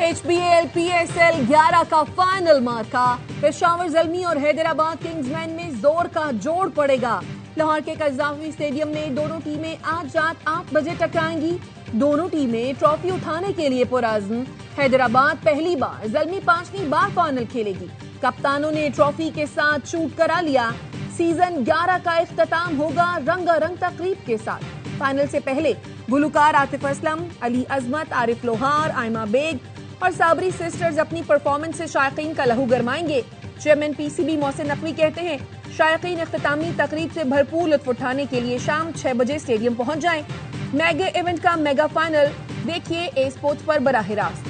HBL PSL 11 का final मार्का Peshawar Zalmi और Hyderabad Kingsman में जोर का जोड़ पड़ेगा। लाहौर के कज़ाफी स्टेडियम में दोनों टीमें आज रात 8 बजे टकराएंगी। दोनों टीमें ट्रॉफी उठाने के लिए पुरअज़्म। हैदराबाद पहली बार, ज़ल्मी 5वीं बार फाइनल खेलेगी। कप्तानों ने ट्रॉफी के साथ शूट करा लिया। सीजन 11 का इख्तिताम होगा रंगारंग तकरीब के साथ। फाइनल से पहले गुलकार आतिफ असलम, अली अजमत, आरिफ लोहार, आयमा बेग और साबरी सिस्टर्स अपनी परफॉर्मेंस से शायकीन का लहू गरमाएंगे। चेयरमैन PCB मोहसिन नकवी कहते हैं, शायकीन इख्तितामी तकरीब से भरपूर लुत्फ उठाने के लिए शाम 6 बजे स्टेडियम पहुंच जाएं। मेगा इवेंट का मेगा फाइनल देखिए ए स्पोर्ट्स पर बराह रास्त।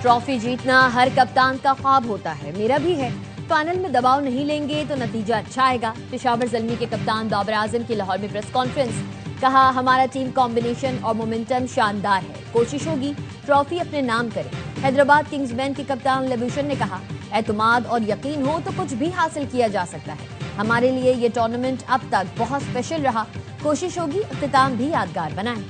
ट्रॉफी जीतना हर कप्तान का ख्वाब होता है, मेरा भी है। फाइनल में दबाव नहीं लेंगे तो नतीजा अच्छा आएगा। पेशावर ज़ल्मी के कप्तान बाबर आजम की लाहौर में प्रेस कॉन्फ्रेंस। कहा, हमारा टीम कॉम्बिनेशन और मोमेंटम शानदार है, कोशिश होगी ट्रॉफी अपने नाम करें। हैदराबाद किंग्समैन के कप्तान लबूशन ने कहा, एतमाद और यकीन हो तो कुछ भी हासिल किया जा सकता है। हमारे लिए ये टूर्नामेंट अब तक बहुत स्पेशल रहा, कोशिश होगी इख्तिताम भी यादगार बनाएं।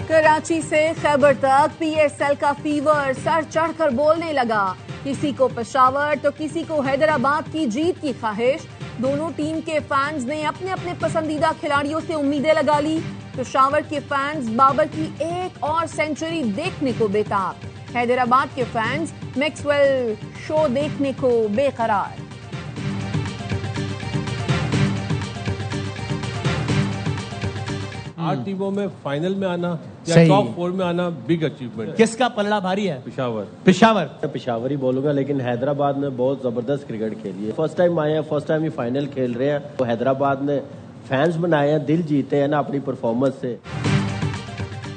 कराची से खैबर तक PSL का फीवर सर चढ़कर बोलने लगा। किसी को पेशावर तो किसी को हैदराबाद की जीत की ख्वाहिश। दोनों टीम के फैंस ने अपने अपने पसंदीदा खिलाड़ियों से उम्मीदें लगा ली। पेशावर के फैंस बाबर की एक और सेंचुरी देखने को बेताब। हैदराबाद के फैंस मैक्सवेल शो देखने को बेकरार। 8 टीमों में फाइनल में आना या टॉप 4 में आना बिग अचीवमेंट। किसका पलड़ा भारी है? पेशावर ही बोलूंगा, लेकिन हैदराबाद ने बहुत जबरदस्त क्रिकेट खेली है। फर्स्ट टाइम आए हैं, फर्स्ट टाइम ही फाइनल खेल रहे हैं। तो हैदराबाद ने फैंस बनाए हैं, दिल जीते हैं ना अपनी परफॉर्मेंस से।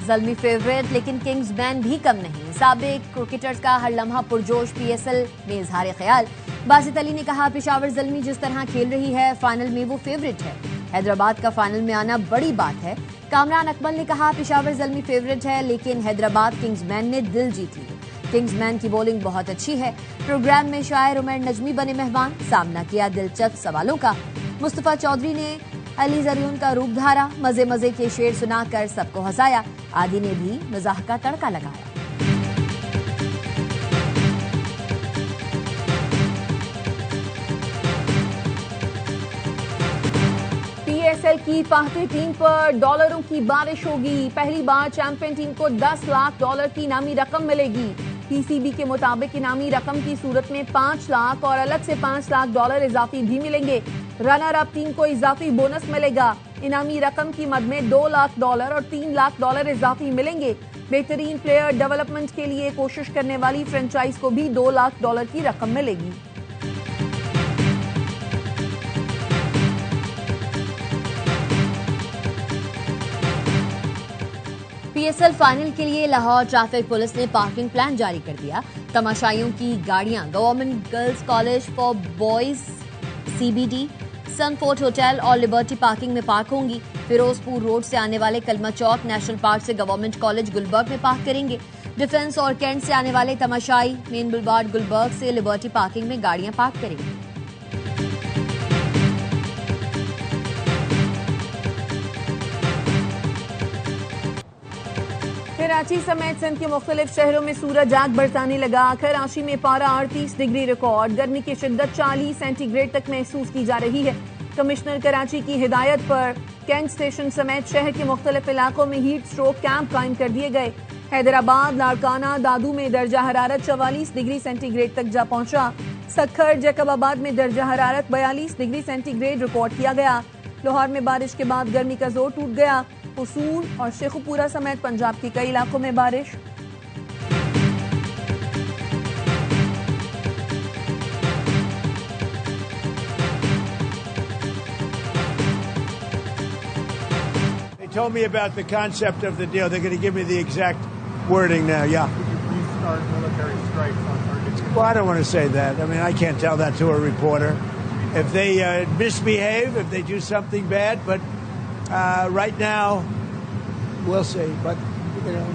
ज़ल्मी फेवरेट, लेकिन किंग्समैन भी कम नहीं। साबिक क्रिकेटर्स का हर लम्हा पुरजोश PSL में इजहार ख्याल। बासित अली ने कहा, पेशावर ज़ल्मी जिस तरह खेल रही है फाइनल में वो फेवरेट है। हैदराबाद का फाइनल में आना बड़ी बात है। कामरान अकमल ने कहा, पेशावर ज़ल्मी फेवरेट है, लेकिन हैदराबाद किंग्समैन ने दिल जीत ली। किंग्समैन की बॉलिंग बहुत अच्छी है। प्रोग्राम में शायर उमर नजमी बने मेहमान, सामना किया दिलचस्प सवालों का। मुस्तफा चौधरी ने अली जरियन का रूप धारा, मजे मजे के शेर सुनाकर सबको हंसाया। आदि ने भी मजाह का तड़का लगाया। PSL की फाहते टीम पर डॉलरों की बारिश होगी। पहली बार चैंपियन टीम को $10 लाख की इनामी रकम मिलेगी। PCB के मुताबिक इनामी रकम की सूरत में $5 लाख और अलग से $5 लाख इजाफी भी मिलेंगे। रनर अप टीम को इजाफी बोनस मिलेगा। इनामी रकम की मद में $2 लाख और $3 लाख इजाफी मिलेंगे। बेहतरीन प्लेयर डेवलपमेंट के लिए कोशिश करने वाली फ्रेंचाइज को भी $2 लाख की रकम मिलेगी। PSL फाइनल के लिए लाहौर ट्रैफिक पुलिस ने पार्किंग प्लान जारी कर दिया। तमाशाइयों की गाड़ियां government girls college for boys CBD, Sunfort hotel और लिबर्टी पार्किंग में पार्क होंगी। फिरोजपुर रोड से आने वाले कलमा चौक, नेशनल पार्क से गवर्नमेंट कॉलेज गुलबर्ग में पार्क करेंगे। डिफेंस और कैंट से आने वाले तमाशाई मेन बुलवार्ड गुलबर्ग से लिबर्टी पार्किंग में गाड़ियां पार्क करेंगे। कराची समेत सिंध के मुख्तलिफ शहरों में सूरज आग बरसाने लगा। कराची में पारा 38 डिग्री रिकॉर्ड। गर्मी की शिद्दत 40 सेंटीग्रेड तक महसूस की जा रही है। कमिश्नर कराची की हिदायत पर कैंट स्टेशन समेत शहर के मुख्तलिफ इलाकों में हीट स्ट्रोक कैंप कायम कर दिए गए। हैदराबाद, लाड़काना, दादू में दर्जा हरारत 44 डिग्री सेंटीग्रेड तक जा पहुंचा। सखर, जैकबाबाद में दर्जा हरारत 42 डिग्री सेंटीग्रेड रिकॉर्ड किया गया। लाहौर में बारिश के बाद गर्मी का जोर टूट गया। उसूल और शेखुपुरा समेत पंजाब के कई इलाकों में बारिश। They told me about the concept of the deal. They're going to give me the exact wording now. Yeah. Could you please start military strikes on targets? Well, I don't want to say that. I mean, I can't tell that to a reporter. If they misbehave, if they do something bad, but right now, we'll see. But you know,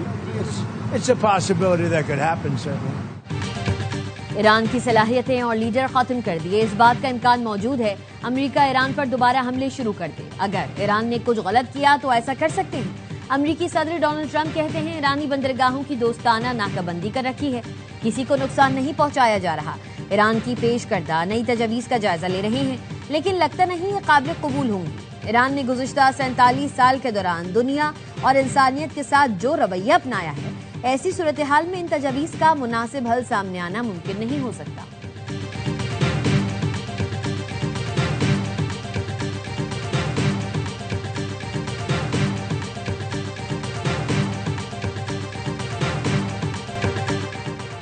it's a possibility that could happen, certainly. Iran की सलाहियतें और leader खत्म कर दिए। इस बात का इम्कान मौजूद है अमेरिका ईरान पर दोबारा हमले शुरू कर दे। अगर ईरान ने कुछ गलत किया तो ऐसा कर सकते हैं। अमेरिकी सदर डोनाल्ड ट्रंप कहते हैं ईरानी बंदरगाहों की दोस्ताना नाकाबंदी कर रखी है, किसी को नुकसान नहीं पहुंचाया जा रहा। ईरान की पेश करदा नई तजवीज़ का जायजा ले रहे हैं, लेकिन लगता नहीं है काबिल कबूल होंगी। ईरान ने गुज़िश्ता 47 साल के दौरान दुनिया और इंसानियत के साथ जो रवैया अपनाया है, ऐसी सूरत हाल में इन तजवीज़ का मुनासिब हल सामने आना मुमकिन नहीं हो सकता।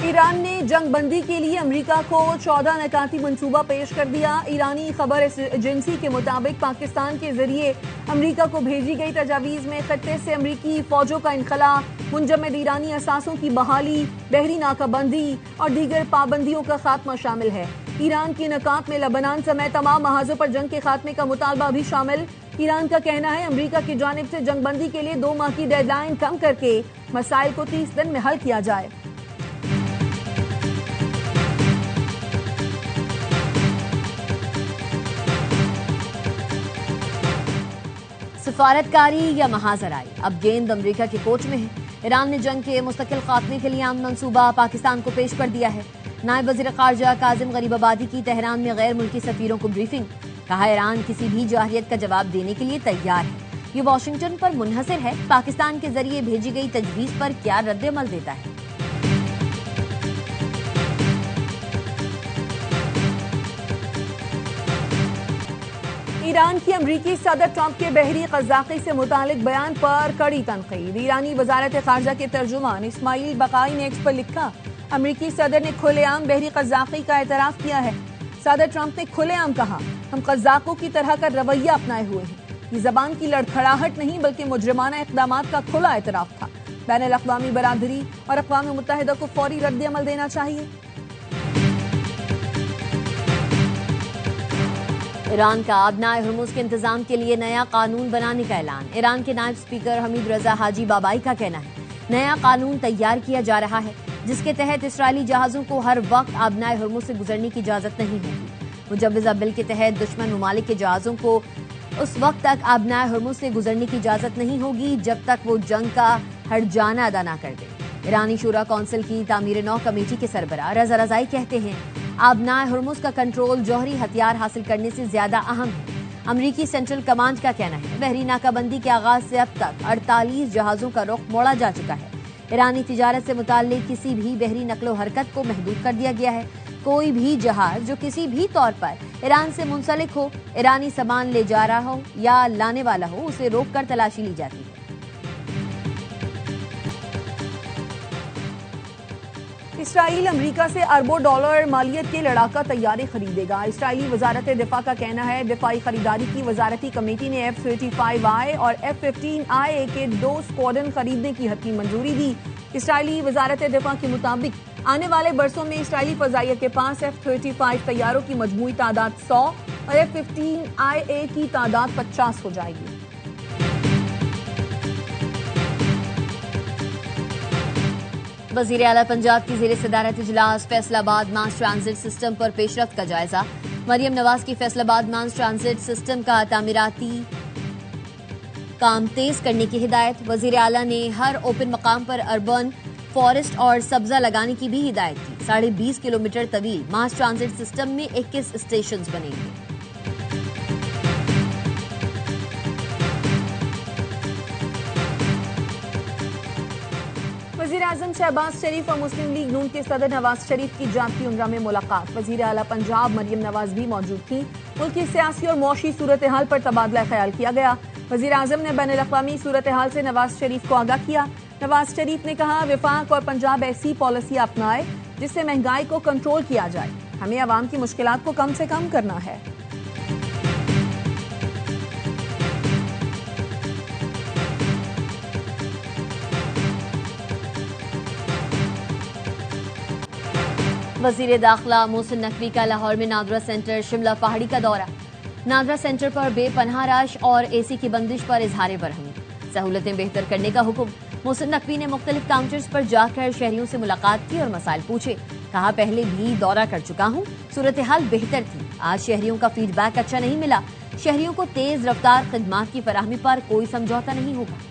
ईरान ने जंगबंदी के लिए अमेरिका को 14 नकाती मंसूबा पेश कर दिया। ईरानी खबर एजेंसी के मुताबिक पाकिस्तान के जरिए अमेरिका को भेजी गई तजावीज़ में खत्ते से अमेरिकी फौजों का इनखला, मुंजमद ईरानी असासों की बहाली, बहरी नाकाबंदी और दीगर पाबंदियों का खात्मा शामिल है। ईरान की नकात में लबनान समेत तमाम महाजों पर जंग के खात्मे का मुतालबा भी शामिल। ईरान का कहना है अमेरिका की जानिब से जंगबंदी के लिए 2 माह की डेडलाइन कम करके मसाइल को 30 दिन में हल किया जाए। सफारतकारी या महाजराई, अब गेंद अमेरिका के कोच में है। ईरान ने जंग के मुस्तकिल खात्मे के लिए आम मंसूबा पाकिस्तान को पेश कर दिया है। नायब वज़ीर ख़ारजा काज़िम गरीबाबादी की तेहरान में गैर मुल्की सफ़ीरों को ब्रीफिंग, कहा ईरान किसी भी जाहिरियत का जवाब देने के लिए तैयार है। ये वाशिंगटन पर मुनहसर है, पाकिस्तान के जरिए भेजी गई तजवीज़ पर क्या रद्द-ए-अमल देता है। ईरान की अमरीकी सदर ट्रंप के बहरी क़ज़ाक़ी से मुतालिक बयान पर कड़ी तनक़ीद। ईरानी वज़ारत ख़ारजा के तर्जुमान इस्माइल बक़ाई ने एक्स पर लिखा, अमरीकी सदर ने खुलेआम बहरी क़ज़ाक़ी का एतराफ़ किया है। सदर ट्रंप ने खुलेआम कहा, हम क़ज़ाक़ों की तरह का रवैया अपनाए हुए हैं। ये ज़बान की लड़खड़ाहट नहीं बल्कि मुजरिमाना इक़दामात का खुला एतराफ़ था। बैनुल-अक़वामी बरादरी और अक़वाम मुत्तहिदा को फ़ौरी रद्द-ए-अमल देना चाहिए। ईरान का अबनाए हुर्मुज़ के इंतजाम के लिए नया कानून बनाने का ऐलान। ईरान के नायब स्पीकर हमीद रजा हाजी बाबाई का कहना है नया कानून तैयार किया जा रहा है, जिसके तहत इसराइली जहाज़ों को हर वक्त अबनाए हुर्मुज़ से गुजरने की इजाज़त नहीं होगी। मुजव्वज़ा बिल के तहत दुश्मन ममालिक के जहाज़ों को उस वक्त तक अबनाए हुर्मुज़ से गुजरने की इजाज़त नहीं होगी जब तक वो जंग का हर्जाना अदा न कर दे। ईरानी शूरा कौंसिल की तामीर नौ कमेटी के सरबराह रजा रज़ाई कहते हैं अबनाए हुर्मुज़ का कंट्रोल जौहरी हथियार हासिल करने से ज्यादा अहम है। अमरीकी सेंट्रल कमांड का कहना है बहरी नाकाबंदी के आगाज से अब तक 48 जहाजों का रुख मोड़ा जा चुका है। ईरानी तिजारत से मुताल्लिक किसी भी बहरी नकलो हरकत को महदूद कर दिया गया है। कोई भी जहाज जो किसी भी तौर पर ईरान से मुंसलिक हो, ईरानी सामान ले जा रहा हो या लाने वाला हो, उसे रोककर तलाशी ली जाती है। इसराइल अमेरिका से अरबों डॉलर मालियत के लड़ाका तैयारे खरीदेगा। इसराइली वजारत दिफा का कहना है दिफाई खरीदारी की वजारती कमेटी ने F-35I और F-15IA के 2 स्क्वाड्रन खरीदने की हतमी मंजूरी दी। इसराइली वजारत दिफा के मुताबिक आने वाले बरसों में इसराइली फजाइया के पास F-35 तैयारों की मजमूई तादाद 100 और F-15IA की तादाद 50 हो जाएगी। वज़ीर आला पंजाब की ज़ेरे सदारत इजलास फैसलाबाद मास ट्रांजिट सिस्टम पर पेशरफ्त का जायजा। मरियम नवाज की फैसलाबाद मास ट्रांजिट सिस्टम का तामीराती काम तेज करने की हिदायत। वज़ीर आला ने हर ओपन मकाम पर अर्बन फॉरेस्ट और सब्जा लगाने की भी हिदायत की। 20.5 किलोमीटर तवील मास ट्रांजिट सिस्टम में 21 स्टेशन बनेंगे। वज़ीर आज़म शहबाज शरीफ और मुस्लिम लीग नून के सदर नवाज शरीफ की जाती उम्रा में मुलाकात। वज़ीर आला पंजाब मरियम नवाज भी मौजूद थी। मुल्क की सियासी और मौशी सूरत हाल पर तबादला ख्याल किया गया। वज़ीर आज़म ने बैनुल-अक़वामी सूरत हाल से नवाज शरीफ को आगाह किया। नवाज शरीफ ने कहा विफाक और पंजाब ऐसी पॉलिसी अपनाए जिससे महंगाई को कंट्रोल किया जाए। हमें अवाम की मुश्किलात को कम से कम करना है। वज़ीर दाखिला मोहसिन नकवी का लाहौर में नादरा सेंटर शिमला पहाड़ी का दौरा। नादरा सेंटर पर बेपनाह रश और AC की बंदिश पर इजहार बरहमी। सहूलतें बेहतर करने का हुक्म। मोहसिन नकवी ने मुख्तलिफ काउंटर्स पर जाकर शहरियों से मुलाकात की और मसाइल पूछे। कहा, पहले भी दौरा कर चुका हूँ, सूरत हाल बेहतर थी। आज शहरियों का फीडबैक अच्छा नहीं मिला। शहरियों को तेज रफ्तार खिदमात की फराहमी पर कोई समझौता नहीं होगा।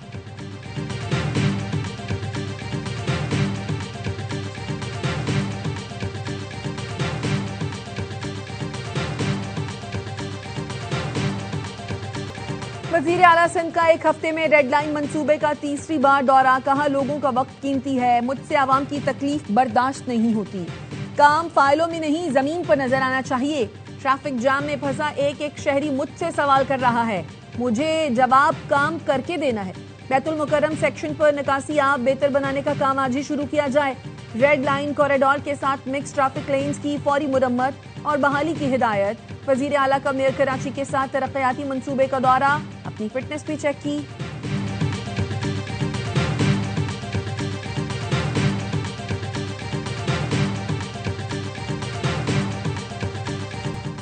वजीर आला सिंध का एक हफ्ते में रेड लाइन मंसूबे का तीसरी बार दौरा। कहा, लोगों का वक्त कीमती है, मुझसे आवाम की तकलीफ बर्दाश्त नहीं होती। काम फाइलों में नहीं जमीन पर नजर आना चाहिए। ट्रैफिक जाम में फंसा एक शहरी मुझसे सवाल कर रहा है, मुझे जवाब काम करके देना है। बैतुल मुकर्रम सेक्शन पर निकासी आप बेहतर बनाने का काम आज ही शुरू किया जाए। रेड लाइन कॉरिडोर के साथ मिक्स ट्रैफिक लेन्स की फौरी मुरम्मत और बहाली की हिदायत। वजीर आला का मेयर कराची के साथ तरक्याती मंसूबे का दौरा, अपनी फिटनेस भी चेक की।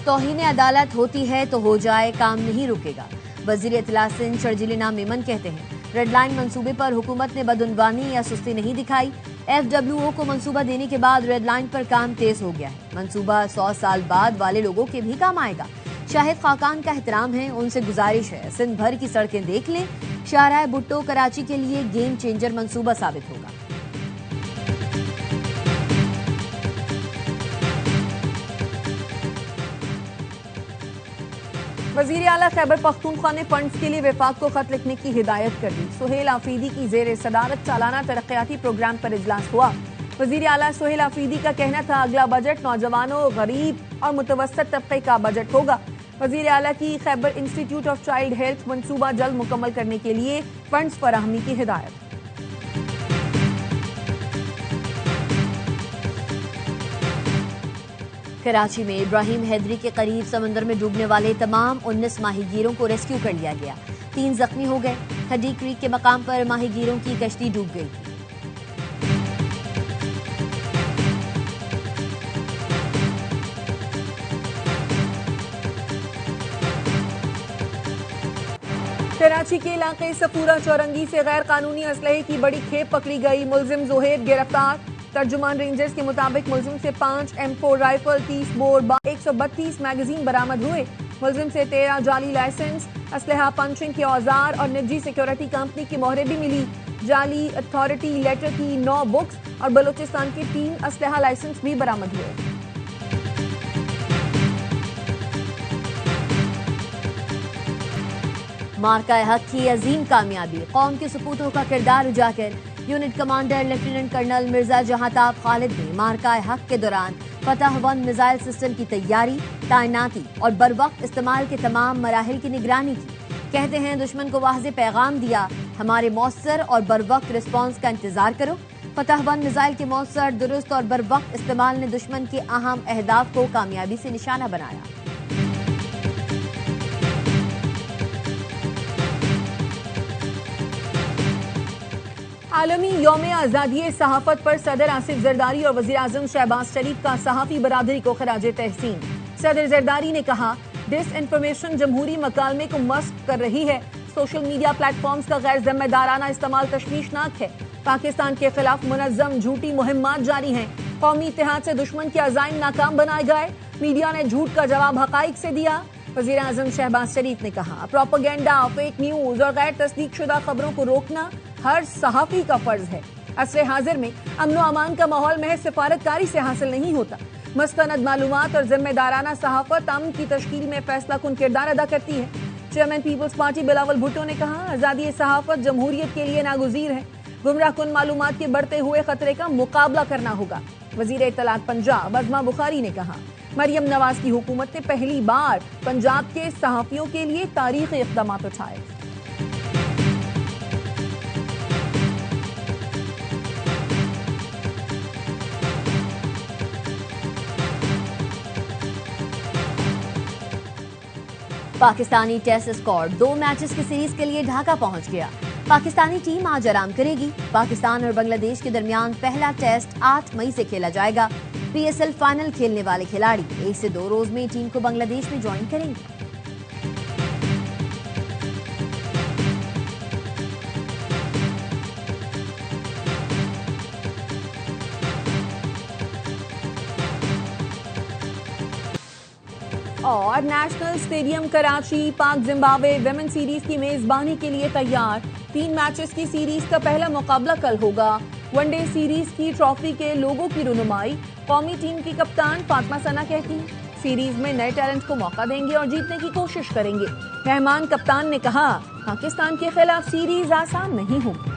तौहीन अदालत होती है तो हो जाए, काम नहीं रुकेगा। वजीर इत्तला सिंध शर्जील इनाम मेमन कहते हैं, रेड लाइन मंसूबे पर हुकूमत ने बदउनवानी या सुस्ती नहीं दिखाई। FWO को मंसूबा देने के बाद रेड लाइन पर काम तेज हो गया है। मंसूबा 100 साल बाद वाले लोगों के भी काम आएगा। शाहिद खाकान का एहतराम है, उनसे गुजारिश है, सिंध भर की सड़कें देख लें। शाहराह भुट्टो कराची के लिए गेम चेंजर मंसूबा साबित होगा। वजीर आला खैबर पख्तूनख्वा ने फंड्स के लिए विफाक को खत लिखने की हिदायत कर दी। सुहेल आफरीदी की जेर सदारत सालाना तरक्याती प्रोग्राम पर इजलास हुआ। वजीर आला सुहेल आफरीदी का कहना था, अगला बजट नौजवानों, गरीब और मुतवस्सित तबके का बजट होगा। वजीर आला की Khyber institute of child health मंसूबा जल्द मुकम्मल करने के लिए फंड्स फराहमी की हिदायत। कराची में इब्राहिम हैदरी के करीब समंदर में डूबने वाले तमाम 19 माहीगीरों को रेस्क्यू कर लिया गया। 3 जख्मी हो गए। खडी क्रीक के मकाम पर माहीगीरों की कश्ती डूब गई थी। कराची के इलाके सफूरा चौरंगी से गैर कानूनी असलहे की बड़ी खेप पकड़ी गई। मुलजिम जोहेर गिरफ्तार। तर्जुमान रेंजर्स के मुताबिक मुलजिम से 5 M4 राइफल, 30 बोर, 132 मैगजीन बरामद हुए। मुलजिम से 13 जाली लाइसेंस, असलहा, पंचिंग के औजार और निजी सिक्योरिटी कंपनी की मोहरें भी मिली। जाली अथॉरिटी लेटर की 9 बुक्स और बलूचिस्तान के 3 असलहा लाइसेंस भी बरामद हुए। मार्का हक की अजीम कामयाबी, कौम के सपूतों का किरदार उजागर। Unit commander lieutenant colonel Mirza Jahantab Khalid ने मार्का हक के दौरान फतह-1 मिसाइल सिस्टम की तैयारी, तैनाती और बरवक्त इस्तेमाल के तमाम मराहिल की निगरानी की। कहते हैं, दुश्मन को वाज़े पैगाम दिया, हमारे मौसर और बरवक्त रिस्पॉन्स का इंतजार करो। फतह-1 मिसाइल के मौसर, दुरुस्त और बरवक्त इस्तेमाल ने दुश्मन के अहम अहदाफ को कामयाबी से निशाना बनाया। आलमी यौम आज़ादी सहाफत पर सदर आसिफ जरदारी और वज़ीर आज़म शहबाज शरीफ का सहाफ़ी बरादरी को खराज तहसीन। सदर जरदारी ने कहा, डिस इन्फॉर्मेशन जमहूरी मकालमे को मस्क कर रही है। सोशल मीडिया प्लेटफॉर्म्स का गैर जिम्मेदाराना इस्तेमाल तशवीशनाक है। पाकिस्तान के खिलाफ मुनज़्ज़म झूठी मुहिम्मात जारी हैं। कौमी इत्तेहाद से दुश्मन के अज़ाइम नाकाम बनाए गए। मीडिया ने झूठ का जवाब हक़ाइक़ से दिया। वज़ीर आज़म शहबाज शरीफ ने कहा, प्रोपेगेंडा, फेक न्यूज और गैर तस्दीक शुदा खबरों को रोकना हर सहाफ़ी का फर्ज है। असरे हाजिर में अमन व अमान का माहौल महज सिफारतकारी से हासिल नहीं होता। मस्तनद मालूमात और जिम्मेदाराना सहाफत अमन की तश्कील में फैसला कुन किरदार अदा करती है। चेयरमैन पीपल्स पार्टी बिलावल भुट्टो ने कहा, आज़ादी सहाफत जमहूरियत के लिए नागुज़ीर है। गुमराह कुन मालूमात के बढ़ते हुए खतरे का मुकाबला करना होगा। वज़ीर इत्तलात पंजाब अज़मा बुखारी ने कहा, मरियम नवाज की हुकूमत ने पहली बार पंजाब के सहाफ़ियों के लिए तारीख़ी इक़दाम उठाए। पाकिस्तानी टेस्ट स्क्वाड 2 मैचेस की सीरीज के लिए ढाका पहुंच गया। पाकिस्तानी टीम आज आराम करेगी। पाकिस्तान और बांग्लादेश के दरमियान पहला टेस्ट 8 मई से खेला जाएगा। PSL फाइनल खेलने वाले खिलाड़ी 1 से 2 रोज में टीम को बांग्लादेश में ज्वाइन करेंगे। और नेशनल स्टेडियम कराची पाक जिम्बाब्वे विमेन सीरीज की मेजबानी के लिए तैयार। 3 मैचेस की सीरीज का पहला मुकाबला कल होगा। वनडे सीरीज की ट्रॉफी के लोगों की रुनुमाई कौमी टीम की कप्तान फातिमा सना कहती, सीरीज में नए टैलेंट को मौका देंगे और जीतने की कोशिश करेंगे। रहमान कप्तान ने कहा, पाकिस्तान के खिलाफ सीरीज आसान नहीं होगी।